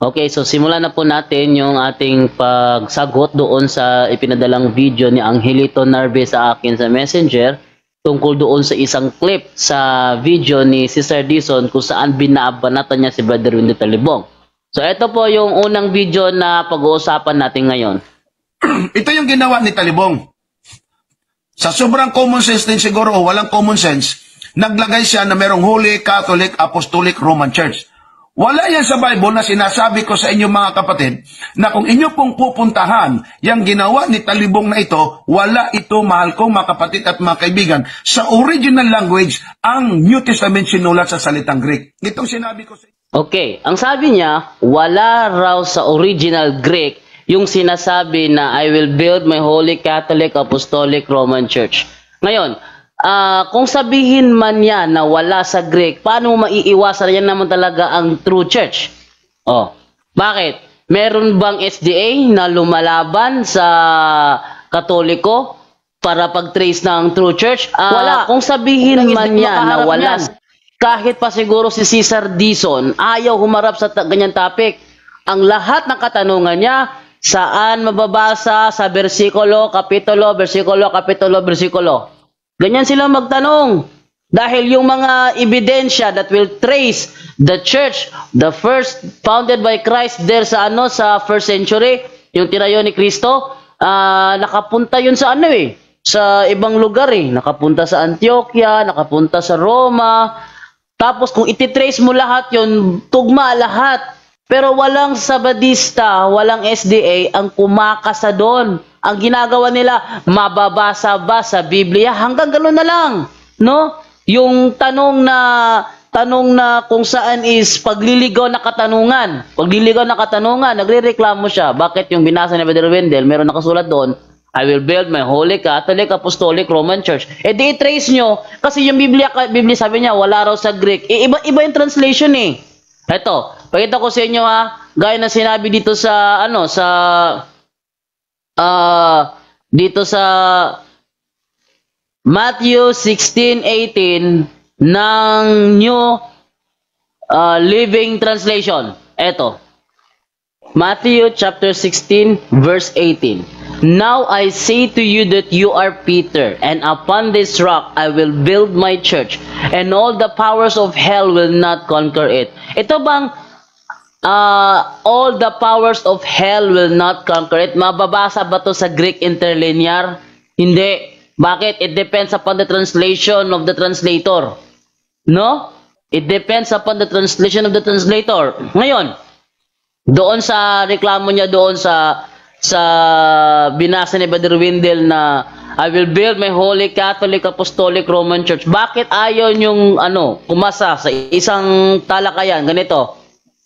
Okay, so simulan na po natin yung ating pagsagot doon sa ipinadalang video ni Angelito Narve sa akin sa Messenger tungkol doon sa isang clip sa video ni Sister Dizon kung saan binabanatan niya si Brother Windy Talibong. So ito po yung unang video na pag-uusapan natin ngayon. Ito yung ginawa ni Talibong. Sa sobrang common sense din siguro o walang common sense, naglagay siya na merong Holy Catholic Apostolic Roman Church. Wala yan sa Bible na sinasabi ko sa inyo mga kapatid na kung inyo pong pupuntahan yung ginawa ni Talibong na ito, wala ito, mahal kong mga kapatid at mga kaibigan. Sa original language, ang New Testament sinulat sa salitang Greek. Itong sinabi ko sa inyo. Okay, ang sabi niya, wala raw sa original Greek yung sinasabi na I will build my Holy Catholic Apostolic Roman Church. Ngayon, kung sabihin man yan na wala sa Greek, paano mo maiiwasan yan naman talaga ang true church? Oh, bakit? Meron bang SDA na lumalaban sa Katoliko para pag-trace ng true church? Wala. Kung sabihin man yan na wala, kahit pa siguro si Cesar Dizon, ayaw humarap sa ganyan topic. Ang lahat ng katanungan niya, saan mababasa sa bersikulo, kapitulo, bersikulo, kapitulo, bersikulo. Ganyan sila magtanong. Dahil yung mga ebidensya that will trace the church, the first founded by Christ there sa sa first century, yung tinayo ni Kristo, nakapunta yun sa sa ibang lugar Nakapunta sa Antioquia, nakapunta sa Roma. Tapos kung ititrace mo lahat yun, tugma lahat. Pero walang Sabadista, walang SDA ang kumakasa doon. Ang ginagawa nila, mababasa ba sa Biblia? Hanggang gano'n na lang, no? Yung tanong na kung saan is pagliligaw na katanungan. Pagliligaw na katanungan, nagrereklamo siya. Bakit yung binasa ni Brother Wendell, meron nakasulat doon, I will build my Holy Catholic Apostolic Roman Church. Di i-trace nyo, kasi yung Biblia sabi niya, wala raw sa Greek. Iba yung translation Ito, pakita ko sa inyo gaya na sinabi dito sa dito sa Matthew 16:18 ng New Living Translation. Ito. Matthew chapter 16 verse 18. Now I say to you that you are Peter, and upon this rock I will build my church, and all the powers of hell will not conquer it. Ito bang all the powers of hell will not conquer it? Mababasa ba to sa Greek interlinear? Hindi. Bakit? It depends upon the translation of the translator. No? It depends upon the translation of the translator. Ngayon, doon sa reklamo niya doon sa binasa ni Brother Wendell na I will build my Holy Catholic Apostolic Roman Church. Bakit ayaw niyong kumasa sa isang talakayan? Ganito.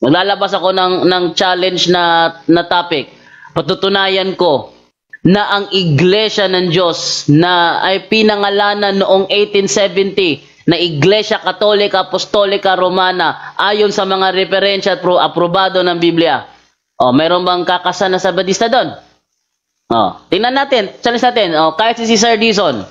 Maglalabas ako ng challenge na topic. Patutunayan ko na ang Iglesia ng Diyos na ay pinangalanan noong 1870 na Iglesia Katolika Apostolika Romana ayon sa mga referensya at aprobado ng Biblia. Mayroon bang kakasa na Sabadista doon? Tingnan natin, challenge natin. Kahit si Cesar Dizon.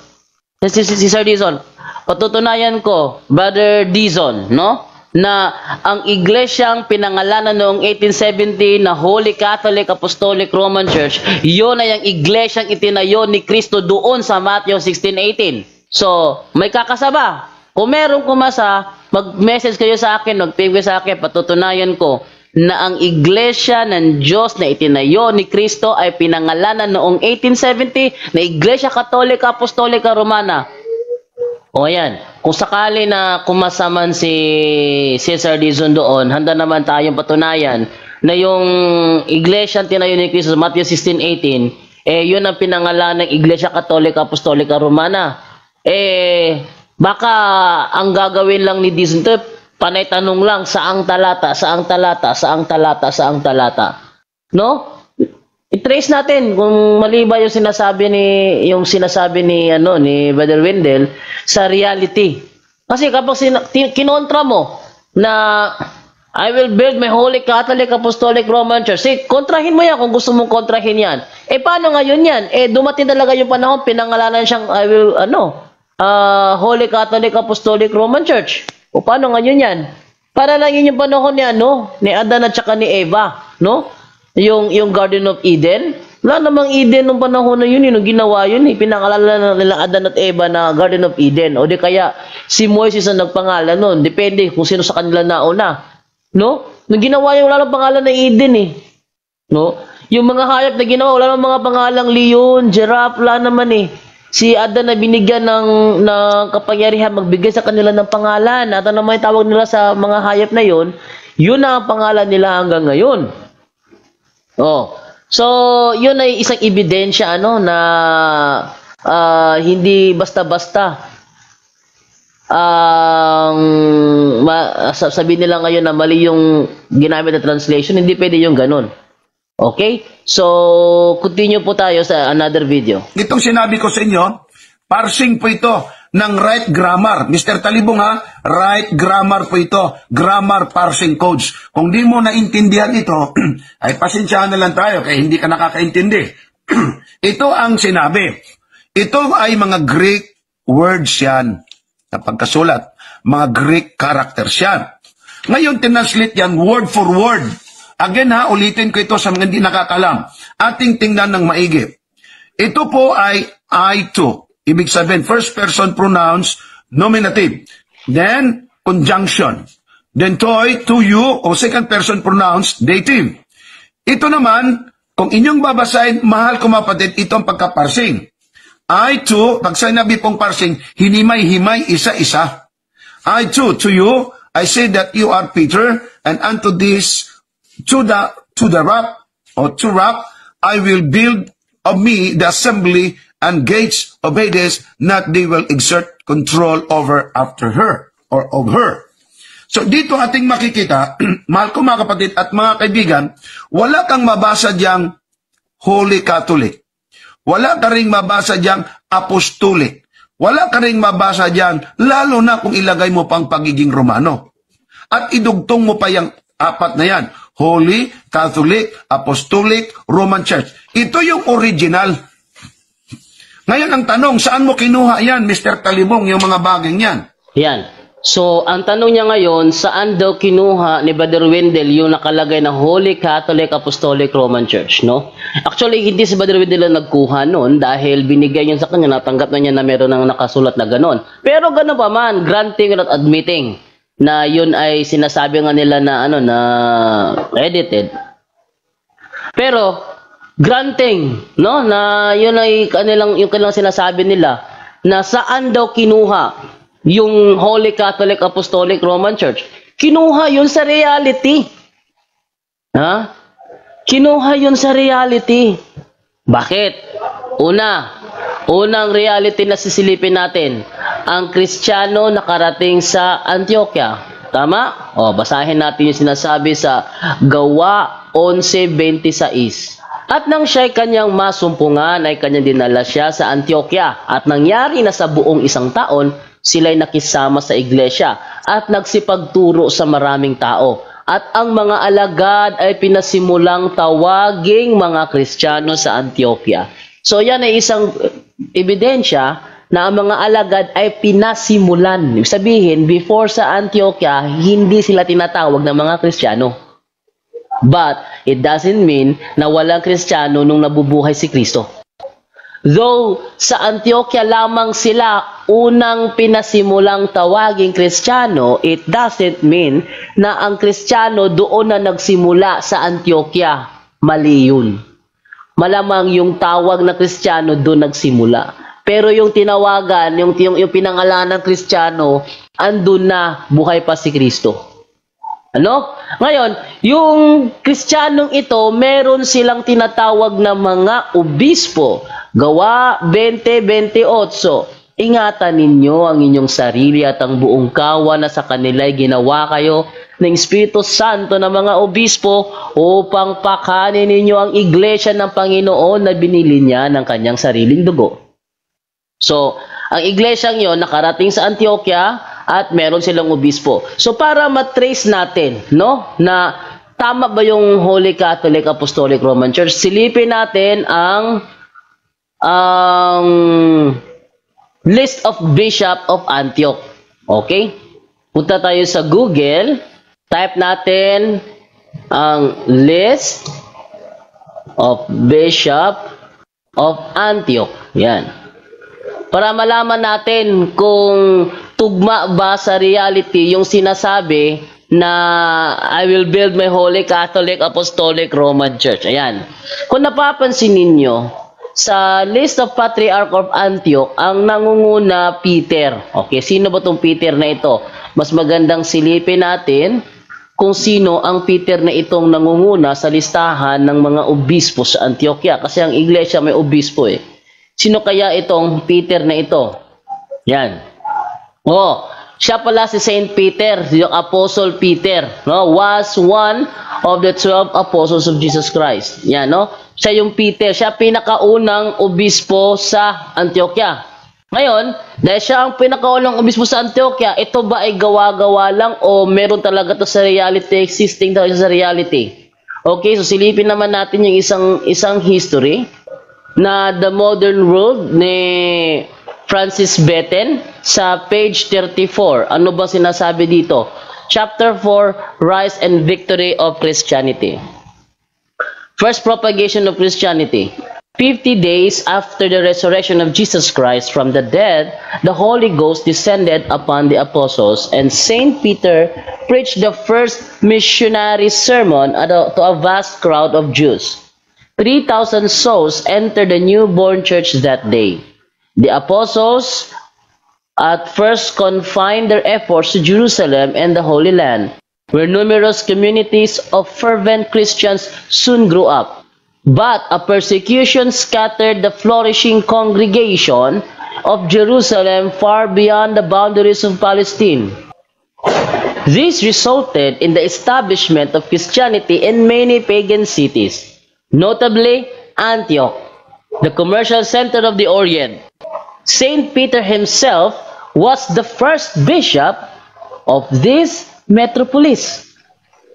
Si Cesar Dizon. Patutunayan ko, Brother Dizon, no? Na ang iglesyang pinangalanan noong 1870 na Holy Catholic Apostolic Roman Church, yun ay ang iglesyang itinayo ni Kristo doon sa Matthew 16:18. So, may kakasaba. Kung merong kumasa, mag-message kayo sa akin, mag-ping sa akin, patutunayan ko na ang iglesia ng Diyos na itinayo ni Kristo ay pinangalanan noong 1870 na Iglesia Katolika Apostolika Romana. Yan. Kung sakali na kumasaman si Cesar Dizon doon, handa naman tayong patunayan na yung iglesia tinayo ni Kristo sa Matthew 16:18, yun ang pinangalan ng Iglesia Katolika Apostolika Romana. Baka ang gagawin lang ni Dizon to, panay tanong lang, saang talata, saang talata, saang talata, saang talata. No? I-trace natin kung mali ba yung sinasabi ni Brother Wendell sa reality. Kasi kapag kinontra mo na I will build my Holy Catholic Apostolic Roman Church, kontrahin mo yan kung gusto mong kontrahin yan. Paano ngayon yan? Dumating talaga yung panahon, pinangalanan siyang I will Holy Catholic Apostolic Roman Church. O paano ngayon yan? Para lang yun yung panahon ni ni Adan at saka ni Eva, no? Yung Garden of Eden. Wala namang Eden nung panahon na yun, nung ginawa yun, pinangalala na nila Adan at Eva na Garden of Eden. O di kaya si Moises ang nagpangalan nun. Depende kung sino sa kanila nauna. No? Nung ginawa yun, wala nang pangalan na Eden eh. No? Yung mga hayop na ginawa, wala nang mga pangalang leon, giraffe, wala naman eh. Si Adan na binigyan ng kapangyarihan magbigay sa kanila ng pangalan. At ano naman yung tawag nila sa mga hayop na yun na ang pangalan nila hanggang ngayon. Oh. So, yun ay isang ebidensya na hindi basta-basta sabihin nila ngayon na mali yung ginamit na translation, hindi pwede yung ganun. Okay? So, continue po tayo sa another video. Itong sinabi ko sa inyo, parsing po ito ng right grammar. Mr. Talibong ha, right grammar po ito. Grammar parsing codes. Kung di mo naintindihan ito, ay pasensyahan na lang tayo kaya hindi ka nakakaintindi. Ito ang sinabi. Ito ay mga Greek words yan na pagkasulat. Mga Greek characters yan. Ngayon, tinanslate yan word for word. Again ha, ulitin ko ito sa mga hindi nakakalam. Ating tingnan ng maigi. Ito po ay I2. Ibig sabihin, first person pronouns, nominative. Then, conjunction. Then, toy, to you, o second person pronouns, dative. Ito naman, kung inyong babasahin, mahal ko mapatid, ito ang pagkaparsing. I2, pag sinabi pong parsing, hinimay-himay, isa-isa. I2, to you, I say that you are Peter, and unto this, to the rock, or to rock, I will build of me the assembly and gates of Hades, not they will exert control over after her, or of her. So dito ating makikita, mahal ko mga kapatid at mga kaibigan, wala kang mabasa diyang Holy Catholic. Wala ka ring mabasa diyang Apostolic. Wala ka ring mabasa diyan, lalo na kung ilagay mo pang pagiging Romano. At idugtong mo pa yung apat na yan. Holy, Catholic, Apostolic, Roman Church. Ito yung original. Ngayon ang tanong, saan mo kinuha yan, Mr. Talibong, yung mga baging yan? Yan. So, ang tanong niya ngayon, saan daw kinuha ni Brother Wendell yung nakalagay na Holy Catholic Apostolic Roman Church, no? Actually, hindi si Brother Wendell ang nagkuha noon dahil binigay niya sa kanya, natanggap na niya na meron ng nakasulat na ganon. Pero ganon pa man, granting at admitting na yun ay sinasabi nga nila na na edited. Pero granting, no, na yun ay yung kanilang sinasabi nila na saan daw kinuha yung Holy Catholic Apostolic Roman Church. Kinuha yun sa reality. Ha? Kinuha yun sa reality. Bakit? Unang reality na sisilipin natin, ang Kristiyano nakarating sa Antioquia. Tama? O, basahin natin yung sinasabi sa Gawa 11:26. At nang siya'y kanyang masumpungan, ay kanyang dinala siya sa Antioquia. At nangyari na sa buong isang taon, sila'y nakisama sa iglesia at nagsipagturo sa maraming tao. At ang mga alagad ay pinasimulang tawaging mga Kristiyano sa Antioquia. So yan ay isang ebidensya na ang mga alagad ay pinasimulan. Ibig sabihin, before sa Antioquia, hindi sila tinatawag ng mga Kristiyano. But it doesn't mean na walang Kristiyano nung nabubuhay si Kristo. Though sa Antioquia lamang sila unang pinasimulang tawaging Kristiyano, it doesn't mean na ang Kristiyano doon na nagsimula sa Antioquia. Mali yun. Malamang yung tawag na Kristiyano doon nagsimula. Pero yung tinawagan, yung pinangalan ng Kristiyano, andun na buhay pa si Kristo. Ano? Ngayon, yung Kristiyanong ito, meron silang tinatawag na mga obispo. Gawa 20:28. Ingatan ninyo ang inyong sarili at ang buong kawan na sa kanila'y ginawa kayo ng Espiritu Santo ng mga obispo upang pakanin ninyo ang iglesia ng Panginoon na binili niya ng kanyang sariling dugo. So, ang iglesyang yon nakarating sa Antioquia at meron silang obispo. So, para matrace natin, no, na tama ba yung Holy Catholic Apostolic Roman Church, silipin natin ang list of Bishop of Antioch. Okay? Punta tayo sa Google Type natin ang list of Bishop of Antioch. Yan. Para malaman natin kung tugma ba sa reality yung sinasabi na I will build my Holy Catholic Apostolic Roman Church. Ayan. Kung napapansin ninyo, sa list of Patriarch of Antioch, ang nangunguna Peter. Okay, sino ba tong Peter na ito? Mas magandang silipin natin kung sino ang Peter na itong nangunguna sa listahan ng mga obispo sa Antioquia. Kasi ang iglesia may obispo eh. Sino kaya itong Peter na ito? Yan. Oh, siya pala si Saint Peter, yung Apostle Peter, no? Was one of the 12 apostles of Jesus Christ. Yan, no? Siya yung Peter, siya pinakaunang obispo sa Antioquia. Ngayon, dahil siya ang pinakaunang obispo sa Antioquia, ito ba ay gawa-gawa lang o meron talaga to sa reality, existing talaga sa reality? Okay, so silipin naman natin yung isang history na The Modern World ni Francis Betten sa page 34. Ano ba sinasabi dito? Chapter 4, Rise and Victory of Christianity. First propagation of Christianity. 50 days after the resurrection of Jesus Christ from the dead, the Holy Ghost descended upon the apostles, and Saint Peter preached the first missionary sermon to a vast crowd of Jews. 3,000 souls entered the newborn church that day. The apostles at first confined their efforts to Jerusalem and the Holy Land, where numerous communities of fervent Christians soon grew up. But a persecution scattered the flourishing congregation of Jerusalem far beyond the boundaries of Palestine. This resulted in the establishment of Christianity in many pagan cities, notably Antioch, the commercial center of the Orient. Saint Peter himself was the first bishop of this metropolis.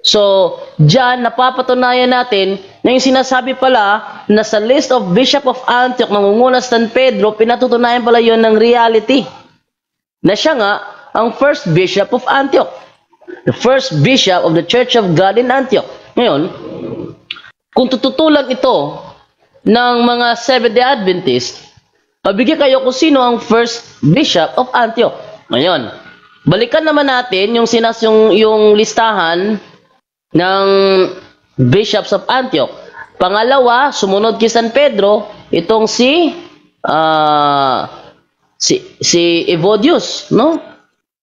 So, diyan napapatunayan natin na yung sinasabi pala na sa list of Bishop of Antioch nangunguna San Pedro, pinatutunayan pala yon ng reality. Na siya nga ang first Bishop of Antioch. The first Bishop of the Church of God in Antioch. Ngayon, kung tututulan ito ng mga Seventh-day Adventist, mabigyan kayo kung sino ang first Bishop of Antioch. Ngayon, balikan naman natin yung listahan ng Bishops of Antioch. Pangalawa, sumunod kay San Pedro, itong si Evodius, no?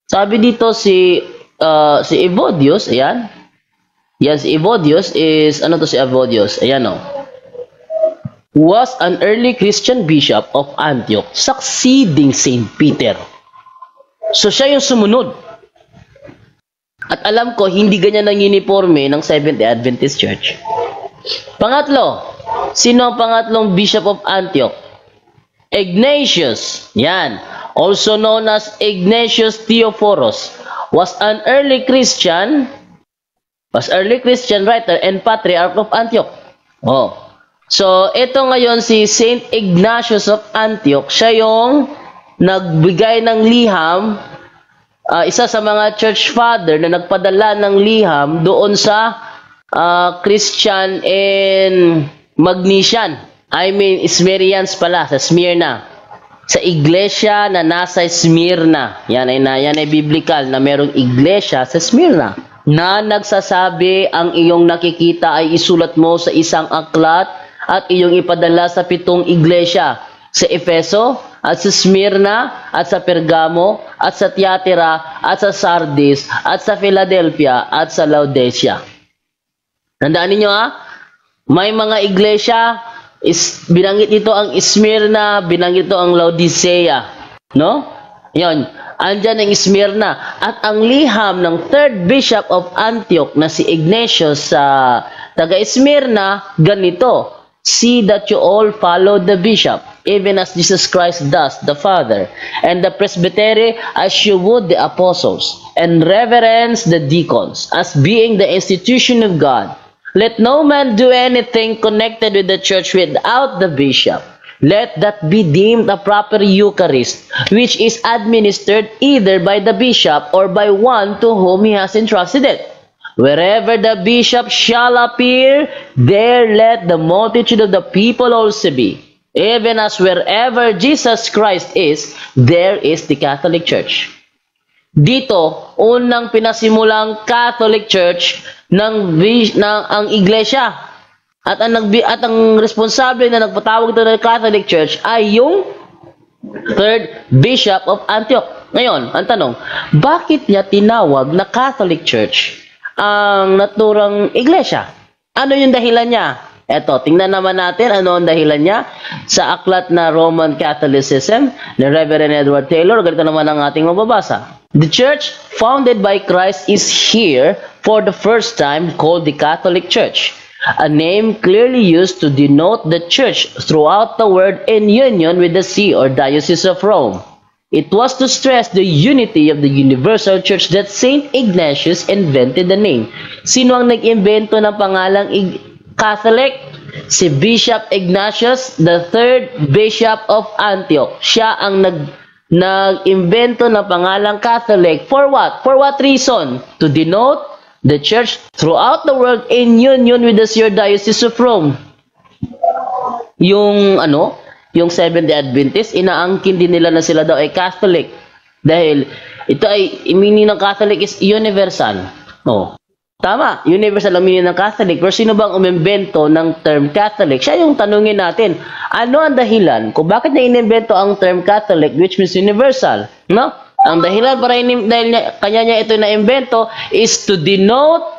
Sabi dito si Evodius, ayan. Yan si Evodius is ano to si Evodius? Ayan no. Was an early Christian bishop of Antioch, succeeding Saint Peter. So siya yung sumunod. At alam ko, hindi ganyan ang uniforme ng Seventh-day Adventist Church. Pangatlo, sino ang pangatlong Bishop of Antioch? Ignatius, yan, also known as Ignatius Theophoros, was an early Christian writer and patriarch of Antioch. Oh. So, ito ngayon si Saint Ignatius of Antioch, siya yung nagbigay ng liham, isa sa mga church father na nagpadala ng liham doon sa Christian in Magnesian. Smyrnians pala, sa Smyrna. Sa iglesia na nasa Smyrna. Yan ay biblical na merong iglesia sa Smyrna. Na nagsasabi ang iyong nakikita ay isulat mo sa isang aklat at iyong ipadala sa 7 iglesia. Sa Efeso, at sa Smyrna, at sa Pergamo, at sa Tiatira, at sa Sardis, at sa Philadelphia, at sa Laodicea. Tandaan ninyo may mga iglesia, binanggit ito ang Smyrna, binanggit ito ang Laodicea. No? Yon. Andyan ang Smyrna. At ang liham ng third bishop of Antioch na si Ignatius sa taga-Smyrna, ganito. See that you all follow the bishop, even as Jesus Christ does, the Father, and the presbytery as you would the apostles, and reverence the deacons, as being the institution of God. Let no man do anything connected with the church without the bishop. Let that be deemed a proper Eucharist, which is administered either by the bishop or by one to whom he has entrusted it. Wherever the bishop shall appear, there let the multitude of the people also be. Even as wherever Jesus Christ is, there is the Catholic Church. Dito, unang pinasimulang Catholic Church ng ang iglesia. At ang responsable na nagpatawag ito ng Catholic Church ay yung third Bishop of Antioch. Ngayon, ang tanong, bakit niya tinawag na Catholic Church ang naturang iglesia? Ano yung dahilan niya? Eto, tingnan naman natin ano ang dahilan niya sa aklat na Roman Catholicism ni Reverend Edward Taylor. Ganito naman ang ating mababasa. The church founded by Christ is here for the first time called the Catholic Church, a name clearly used to denote the church throughout the world in union with the See or Diocese of Rome. It was to stress the unity of the universal church that Saint Ignatius invented the name. Sino ang nag-imbento ng pangalang Catholic? Si Bishop Ignatius, the third Bishop of Antioch. Siya ang nag-imbento ng pangalang Catholic. For what? For what reason? To denote the church throughout the world in union with the See or Diocese of Rome. Yung Seventh-day Adventist, inaangkin din nila na sila daw ay Catholic. Dahil ito ay, meaning ng Catholic is universal. Oh. Tama, universal ang meaning ng Catholic. Pero sino bang umimbento ng term Catholic? Siya yung tanungin natin. Ano ang dahilan kung bakit niya inimbento ang term Catholic, which means universal? No? Ang dahilan para dahil kanya niya ito na-imbento is to denote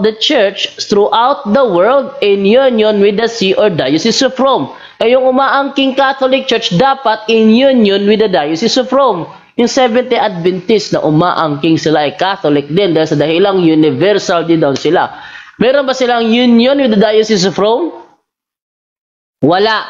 the church throughout the world in union with the See or Diocese of Rome. Yung umaangking Catholic Church dapat in union with the Diocese of Rome. Yung Seventh-day Adventist na umaangking sila ay Catholic din dahil sa dahilang universal din daw sila. Meron ba silang union with the Diocese of Rome? Wala.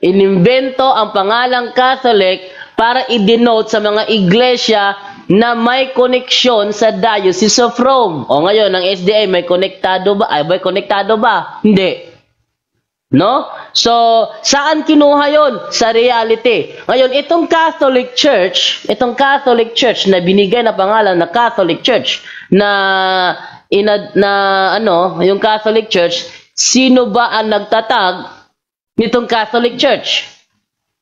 Inimbento ang pangalang Catholic para i-denote sa mga iglesia na may koneksyon sa Diocese of Rome. O ngayon, ang SDA may konektado ba? Ay, may konektado ba? Hindi. No? So, saan kinuha yon? Sa reality. Ngayon, itong Catholic Church na binigay na pangalan na Catholic Church, yung Catholic Church, sino ba ang nagtatag nitong Catholic Church?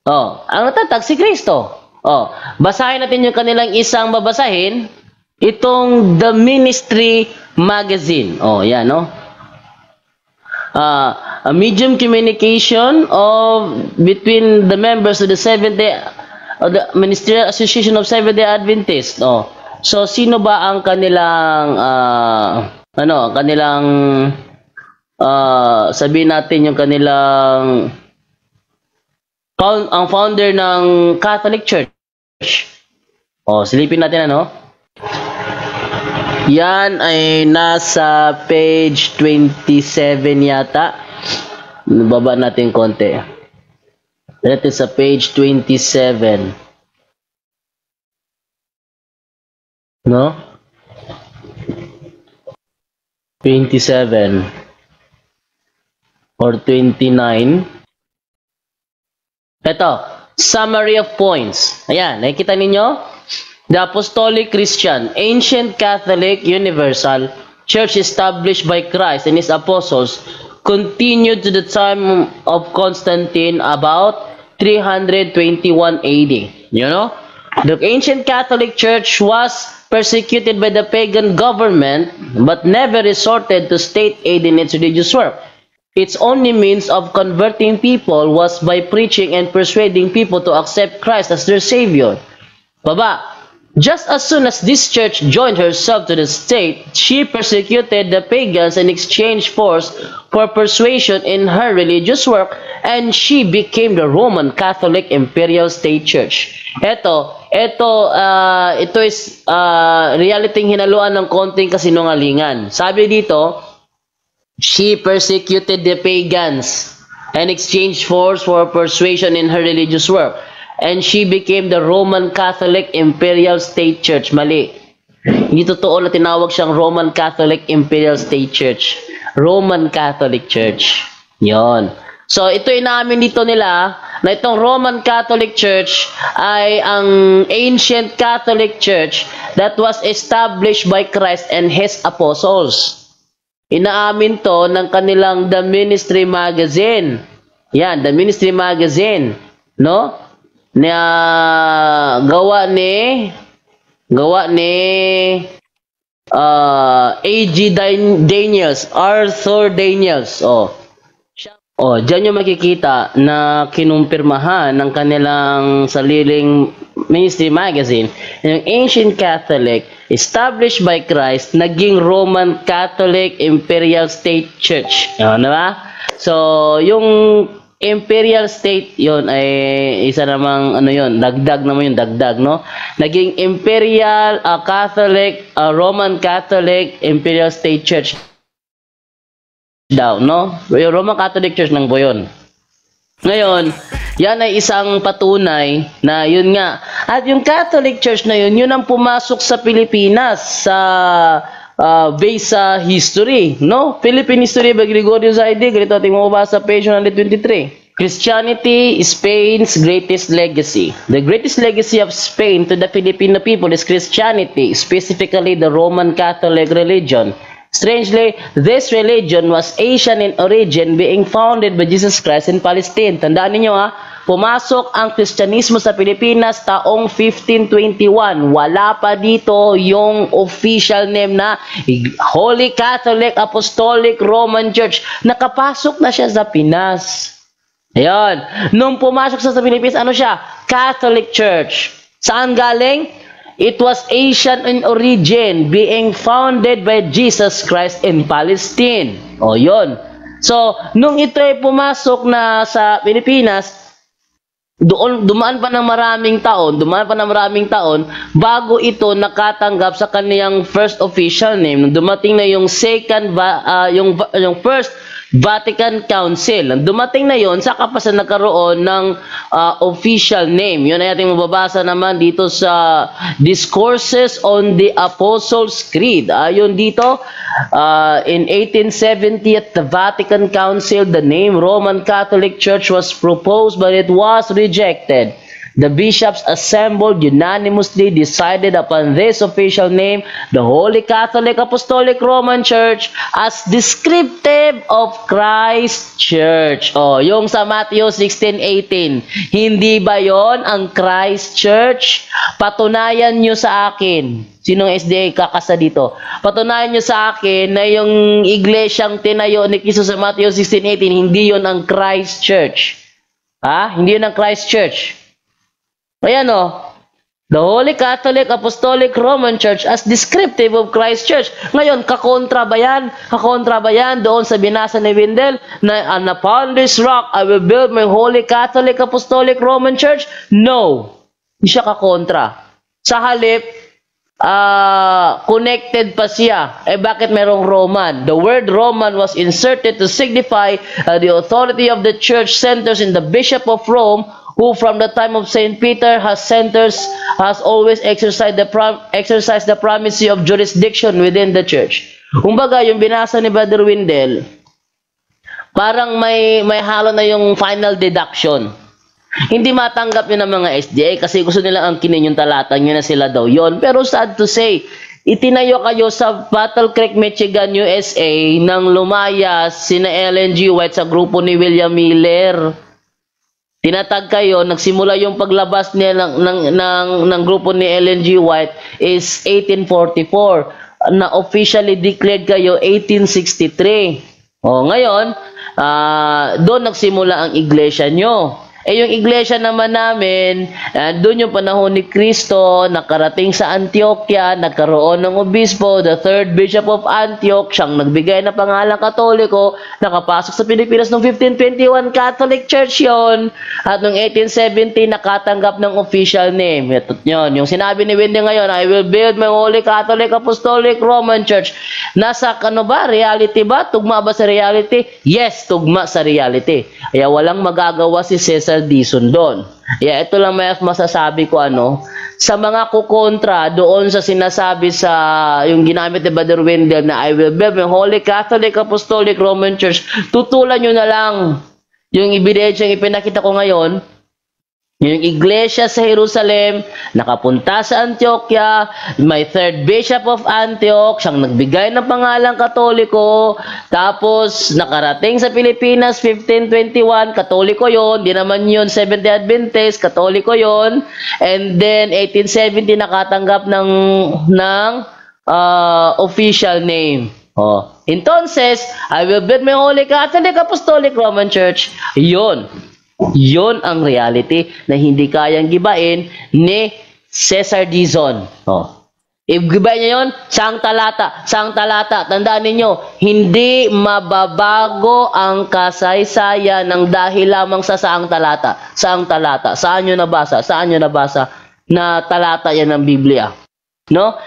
Oh, ang nagtatag si Kristo. Oh, basahin natin yung kanilang isang babasahin, itong The Ministry Magazine. Oh, yan, no? A medium communication between the members of the the Ministerial Association of Seventh-day Adventists. Oh. So sino ba ang kanilang sabihin natin yung kanilang ang founder ng Catholic Church. Oh, silipin natin Yan ay nasa page 27 yata. Baba natin konti. That is sa page 27. No? 27 or 29. Ito, summary of points. Ayan, nakikita ninyo? The Apostolic Christian, Ancient Catholic, Universal, Church established by Christ and His Apostles, continued to the time of Constantine about 321 AD. You know? The Ancient Catholic Church was persecuted by the pagan government but never resorted to state aid in its religious work. Its only means of converting people was by preaching and persuading people to accept Christ as their Savior. Baba. Just as soon as this church joined herself to the state, she persecuted the pagans and exchanged force for persuasion in her religious work, and she became the Roman Catholic Imperial State Church. Ito is reality hinaluan ng konting kasinungalingan. Sabi dito, she persecuted the pagans and exchanged force for persuasion in her religious work. And she became the Roman Catholic Imperial State Church. Mali. Hindi totoo na tinawag siyang Roman Catholic Imperial State Church. Roman Catholic Church. Yon. So, ito inamin dito nila na itong Roman Catholic Church ay ang ancient Catholic Church that was established by Christ and His apostles. Inaamin to ng kanilang The Ministry Magazine. Yan, The Ministry Magazine. No? Na gawa ni A.G. Daniels, Arthur Daniels. Diyan yung makikita na kinumpirmahan ng kanilang sariling ministry magazine, yung ancient Catholic, established by Christ, naging Roman Catholic Imperial State Church. Diba? So, yung Imperial State, yon ay isa namang dagdag naman yung dagdag, no? Naging Imperial Catholic, Roman Catholic Imperial State Church daw, no? Yung Roman Catholic Church ng Boyon. Ngayon, yan ay isang patunay na yun nga. At yung Catholic Church na yun ang pumasok sa Pilipinas sa based sa history, no? Philippine History by Gregorio Zaidi, ganito ating mababasa sa page 123. Christianity is Spain's greatest legacy. The greatest legacy of Spain to the Filipino people is Christianity, specifically the Roman Catholic religion. Strangely, this religion was Asian in origin, being founded by Jesus Christ in Palestine. Tandaan niyo pumasok ang Kristyanismo sa Pilipinas taong 1521. Wala pa dito yung official name na Holy Catholic Apostolic Roman Church. Nakapasok na siya sa Pinas. Ayan. Nung pumasok sa Pilipinas, ano siya? Catholic Church. Saan galing? It was Asian in origin, being founded by Jesus Christ in Palestine. Yun. So, nung ito ay pumasok na sa Pilipinas, dumaan pa ng maraming taon bago ito nakatanggap sa kaniyang first official name. Nung dumating na yung yung first Vatican Council. Dumating na yon, saka pa sa nagkaroon ng official name. Yun ay ating mababasa naman dito sa Discourses on the Apostles' Creed. Ayon dito, in 1870 at the Vatican Council, the name Roman Catholic Church was proposed but it was rejected. The bishops assembled unanimously decided upon this official name, the Holy Catholic Apostolic Roman Church, as descriptive of Christ Church. Yung sa Matthew 16:18. Hindi ba yon ang Christ Church? Patunayan nyo sa akin. Sinong SDA kakasa dito? Patunayan nyo sa akin na yung iglesyang tinayo ni Kristo sa Matthew 16:18, hindi yon ang Christ Church. Hindi yon ang Christ Church. Ayan the Holy Catholic Apostolic Roman Church as descriptive of Christ Church. Ngayon, kakontra ba yan? Kakontra ba yan doon sa binasa ni Windel na upon this rock I will build my Holy Catholic Apostolic Roman Church? No. Hindi siya kakontra. Sa halip, connected pa siya. Bakit merong Roman? The word Roman was inserted to signify the authority of the church centers in the Bishop of Rome, who from the time of St. Peter has always exercised the primacy of jurisdiction within the church. Kumbaga, yung binasa ni Brother Windel, parang may halo na yung final deduction. Hindi matanggap yun ng mga SDA kasi gusto nila ang kinin yung talatang yun na sila daw yon. Pero sad to say, itinayo kayo sa Battle Creek, Michigan, USA nang lumayas sina Ellen G. White sa grupo ni William Miller. Tinatag kayo, nagsimula yung paglabas niya ng grupo ni Ellen G. White is 1844. Na officially declared kayo 1863. Ngayon, doon nagsimula ang iglesia nyo. Yung iglesia naman namin, doon yung panahon ni Kristo, nakarating sa Antioquia, nagkaroon ng obispo, the third bishop of Antioch, siyang nagbigay na pangalang Katoliko, nakapasok sa Pilipinas noong 1521, Catholic Church yon. At noong 1870, nakatanggap ng official name. Ito yun. Yung sinabi ni Wendy ngayon, I will build my Holy Catholic Apostolic Roman Church. Nasa reality ba? Tugma ba sa reality? Yes, tugma sa reality. Kaya walang magagawa si Cesar Dizon doon. Ito lang may masasabi ko sa mga kukontra doon sa sinasabi sa yung ginamit ni Brother Wendell na I will build my Holy Catholic Apostolic Roman Church. Tutulan nyo na lang Yung ebidensya yung ipinakita ko ngayon, yung iglesia sa Jerusalem, nakapunta sa Antioquia, may third bishop of Antioch, siyang nagbigay ng pangalang Katoliko, tapos nakarating sa Pilipinas 1521, Katoliko yon, di naman yun Seventh-day Adventist, Katoliko yon, and then 1870 nakatanggap ng official name. Oh. Entonces, I will build my Holy Catholic Apostolic Roman Church. Yon ang reality na hindi kayang gibain ni Cesar Dizon. Oh. Gibain niya yon, saang talata. Tandaan ninyo, hindi mababago ang kasaysayan ng dahil lamang sa saang talata. Saan nyo nabasa? Na talata yan ng Biblia. No?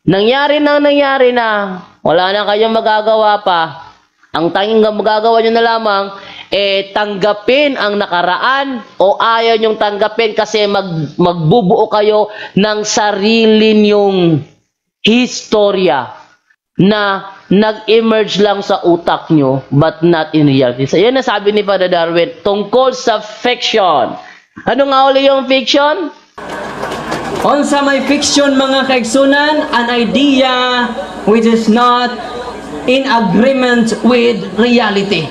Nangyari na. Wala na kayong magagawa pa. Ang tanging magagawa nyo na lamang, tanggapin ang nakaraan o ayaw nyong tanggapin kasi magbubuo kayo ng sarili nyong historya na nag-emerge lang sa utak nyo but not in reality. So, yan na sabi ni Father Darwin tungkol sa fiction. Ano nga uli yung fiction? Unsa may fiction mga kaigsunan, an idea which is not in agreement with reality.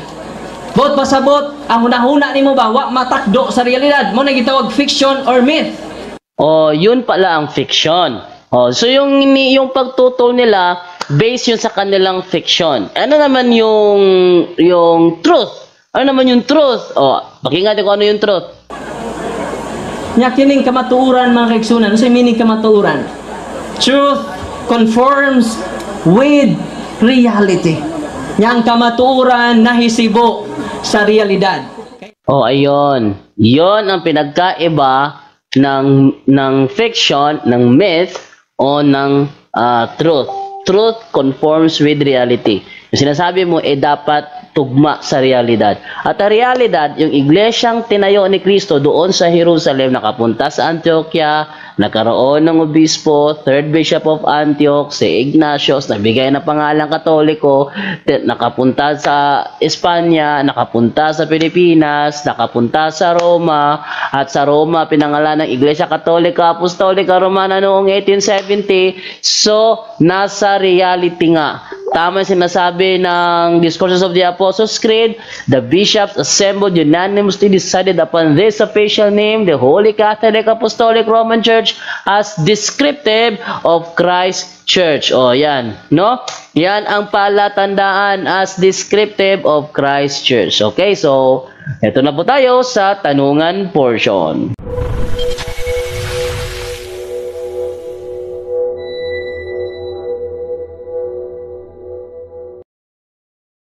Bot pasabot, ang hunahuna nimo ba wa matakdo sa realidad, mo na gitawag fiction or myth. Oh, yun pala ang fiction. Oh, so yung pagtutol nila based yun sa kanilang fiction. Ano naman yung truth? Ano naman yung truth? Oh, pakinggan ko ano yung truth. Nya kining kamatuoran mga kaigsunan, ano sa meaning kamatuoran? Truth conforms with reality. Yang kamatuoran nahisibo sa realidad. Oh, ayun. Yon ang pinagkaiba ng fiction, ng myth, o ng truth. Truth conforms with reality. Yung sinasabi mo, dapat tugma sa realidad. At ang realidad, yung iglesyang tinayo ni Kristo doon sa Jerusalem, nakapunta sa Antioquia, nagkaroon ng obispo, third bishop of Antioch, si Ignatius, nabigay na pangalang Katoliko, nakapunta sa Espanya, nakapunta sa Pilipinas, nakapunta sa Roma, at sa Roma, pinangalan ng Iglesia Katolika Apostolika Romana noong 1870. So, nasa reality nga. Tama sinasabi ng Discourses of the Apostles' Creed, the bishops assembled unanimously decided upon this official name, the Holy Catholic Apostolic Roman Church, as descriptive of Christ's Church. O, yan. No? Yan ang palatandaan as descriptive of Christ's Church. Okay, so, eto na po tayo sa tanungan portion.